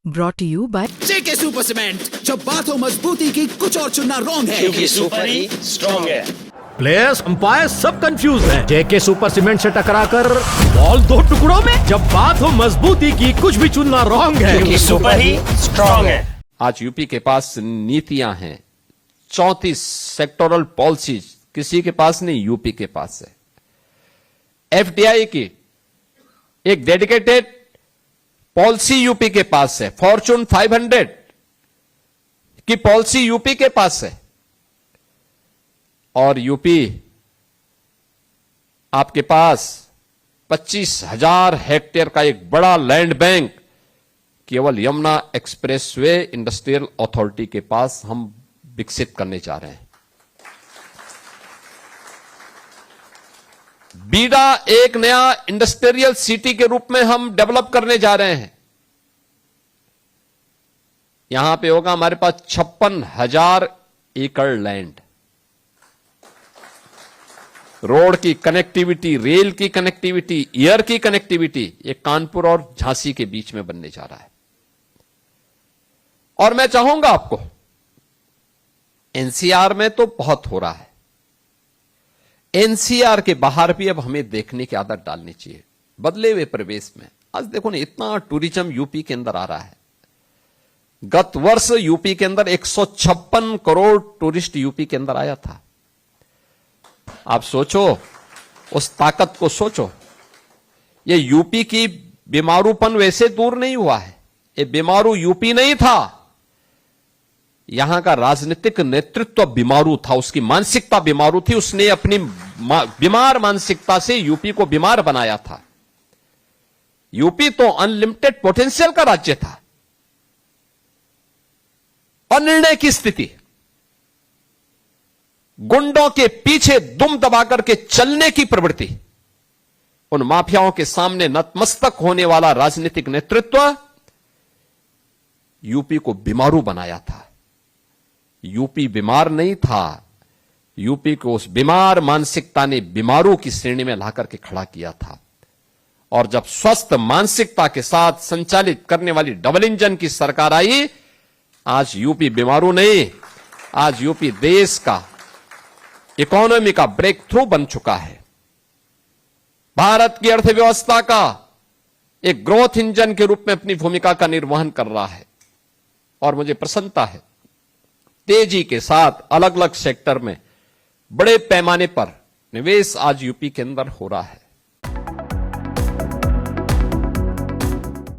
Brought to you by JK super cement, जब बात हो मजबूती की कुछ और चुनना रॉन्ग है क्योंकि सुपर ही स्ट्रॉन्ग है। प्लेयर्स अंपायर सब कंफ्यूज हैं। जेके सुपर सीमेंट से टकराकर बॉल दो टुकड़ों में। जब बात हो मजबूती की कुछ भी चुनना रॉन्ग है क्योंकि सुपर ही स्ट्रॉन्ग है। आज यूपी के पास नीतियां हैं, 34 सेक्टोरल पॉलिसीज किसी के पास नहीं, यूपी के पास है। एफडीआई की एक डेडिकेटेड पॉलिसी यूपी के पास है। फॉर्चून 500 की पॉलिसी यूपी के पास है। और यूपी आपके पास 25,000 हेक्टेयर का एक बड़ा लैंड बैंक केवल यमुना एक्सप्रेसवे इंडस्ट्रियल अथॉरिटी के पास हम विकसित करने जा रहे हैं। बीडा एक नया इंडस्ट्रियल सिटी के रूप में हम डेवलप करने जा रहे हैं। यहां पे होगा हमारे पास 56,000 एकड़ लैंड। रोड की कनेक्टिविटी, रेल की कनेक्टिविटी, एयर की कनेक्टिविटी, ये कानपुर और झांसी के बीच में बनने जा रहा है। और मैं चाहूंगा आपको, एनसीआर में तो बहुत हो रहा है, एनसीआर के बाहर भी अब हमें देखने की आदत डालनी चाहिए। बदले हुए परिवेश में आज देखो ना, इतना टूरिज्म यूपी के अंदर आ रहा है। गत वर्ष यूपी के अंदर 156 करोड़ टूरिस्ट यूपी के अंदर आया था। आप सोचो, उस ताकत को सोचो। ये यूपी की बीमारूपन वैसे दूर नहीं हुआ है, ये बीमारू यूपी नहीं था, यहां का राजनीतिक नेतृत्व बीमारू था, उसकी मानसिकता बीमारू थी। उसने अपनी बीमार मानसिकता से यूपी को बीमार बनाया था। यूपी तो अनलिमिटेड पोटेंशियल का राज्य था। अनिर्णय की स्थिति, गुंडों के पीछे दुम दबा करके चलने की प्रवृत्ति, उन माफियाओं के सामने नतमस्तक होने वाला राजनीतिक नेतृत्व यूपी को बीमारू बनाया था। यूपी बीमार नहीं था, यूपी को उस बीमार मानसिकता ने बीमारों की श्रेणी में लाकर के खड़ा किया था। और जब स्वस्थ मानसिकता के साथ संचालित करने वाली डबल इंजन की सरकार आई, आज यूपी बीमारू नहीं, आज यूपी देश का इकोनॉमी का ब्रेक थ्रू बन चुका है। भारत की अर्थव्यवस्था का एक ग्रोथ इंजन के रूप में अपनी भूमिका का निर्वहन कर रहा है। और मुझे प्रसन्नता है, तेजी के साथ अलग अलग सेक्टर में बड़े पैमाने पर निवेश आज यूपी के अंदर हो रहा है।